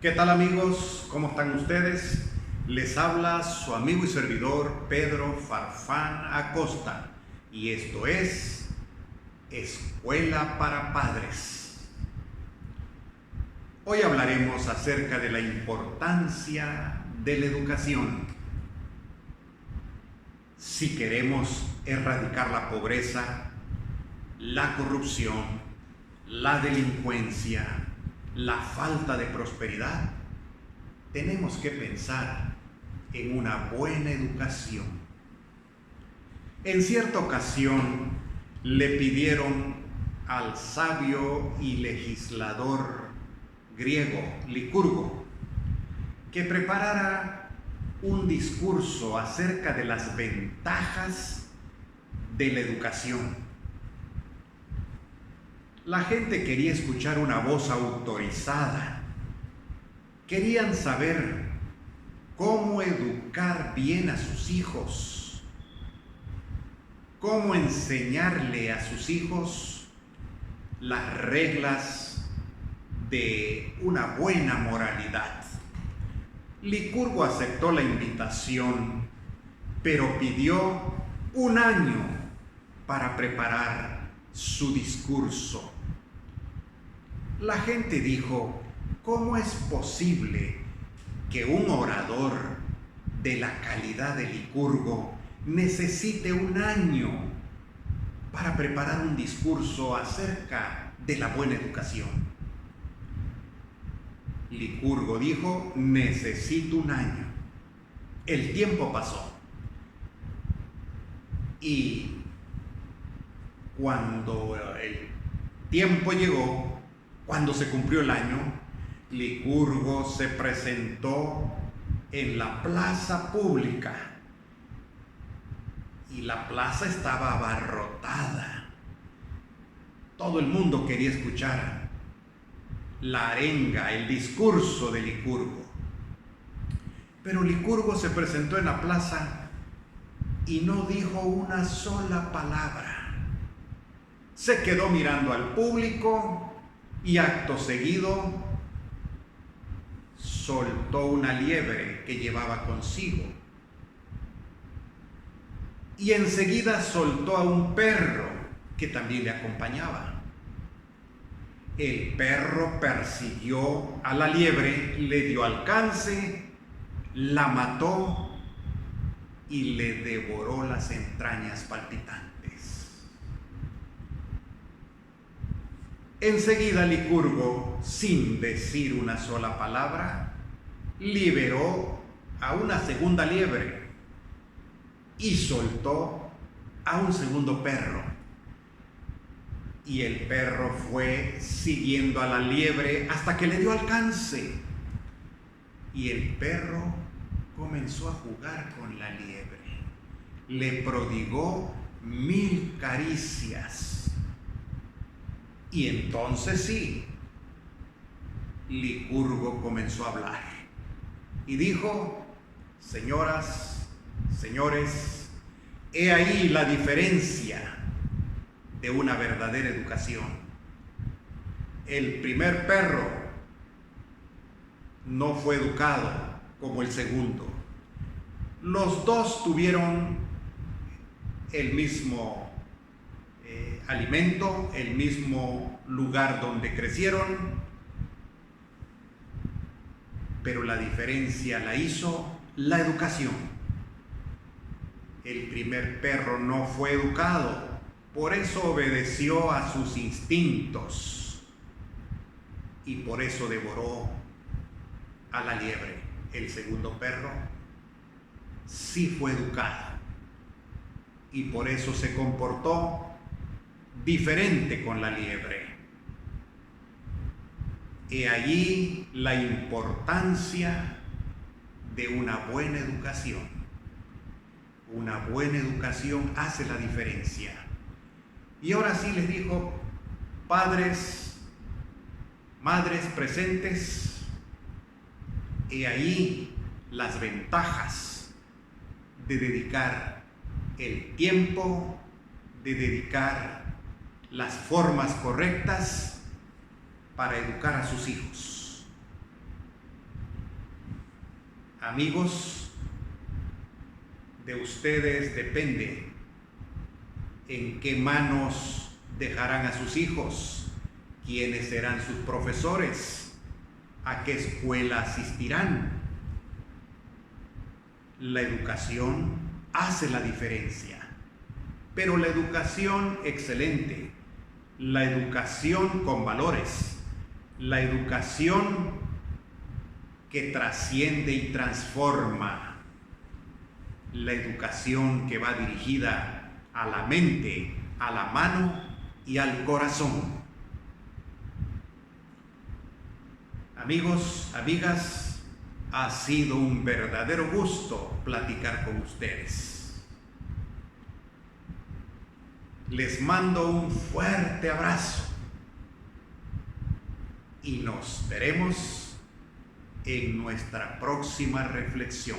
¿Qué tal, amigos? ¿Cómo están ustedes? Les habla su amigo y servidor Pedro Farfán Acosta y esto es Escuela para Padres. Hoy hablaremos acerca de la importancia de la educación. Si queremos erradicar la pobreza, la corrupción, la delincuencia, la falta de prosperidad, tenemos que pensar en una buena educación. En cierta ocasión le pidieron al sabio y legislador griego Licurgo que preparara un discurso acerca de las ventajas de la educación. La gente quería escuchar una voz autorizada. Querían saber cómo educar bien a sus hijos, cómo enseñarle a sus hijos las reglas de una buena moralidad. Licurgo aceptó la invitación, pero pidió un año para preparar su discurso. La gente dijo: ¿cómo es posible que un orador de la calidad de Licurgo necesite un año para preparar un discurso acerca de la buena educación? Licurgo dijo: necesito un año. El tiempo pasó. Y cuando el tiempo llegó, cuando se cumplió el año, Licurgo se presentó en la plaza pública y la plaza estaba abarrotada. Todo el mundo quería escuchar la arenga, el discurso de Licurgo. Pero Licurgo se presentó en la plaza y no dijo una sola palabra. Se quedó mirando al público y acto seguido soltó una liebre que llevaba consigo. Y enseguida soltó a un perro que también le acompañaba. El perro persiguió a la liebre, le dio alcance, la mató y le devoró las entrañas palpitantes. Enseguida Licurgo, sin decir una sola palabra, liberó a una segunda liebre y soltó a un segundo perro. Y el perro fue siguiendo a la liebre hasta que le dio alcance. Y el perro comenzó a jugar con la liebre. Le prodigó 1000 caricias. Y entonces sí, Licurgo comenzó a hablar y dijo: señoras, señores, he ahí la diferencia de una verdadera educación. El primer perro no fue educado como el segundo. Los dos tuvieron el mismo alimento, el mismo lugar donde crecieron, pero la diferencia la hizo la educación. El primer perro no fue educado, por eso obedeció a sus instintos y por eso devoró a la liebre. El segundo perro sí fue educado y por eso se comportó diferente con la liebre. He allí la importancia de una buena educación. Una buena educación hace la diferencia. Y ahora sí les digo: padres, madres presentes, he ahí las ventajas de dedicar el tiempo, de dedicar las formas correctas para educar a sus hijos. Amigos, de ustedes depende en qué manos dejarán a sus hijos, quiénes serán sus profesores, a qué escuela asistirán. La educación hace la diferencia, pero la educación excelente, la educación con valores, la educación que trasciende y transforma, la educación que va dirigida a la mente, a la mano y al corazón. Amigos, amigas, ha sido un verdadero gusto platicar con ustedes. Les mando un fuerte abrazo y nos veremos en nuestra próxima reflexión.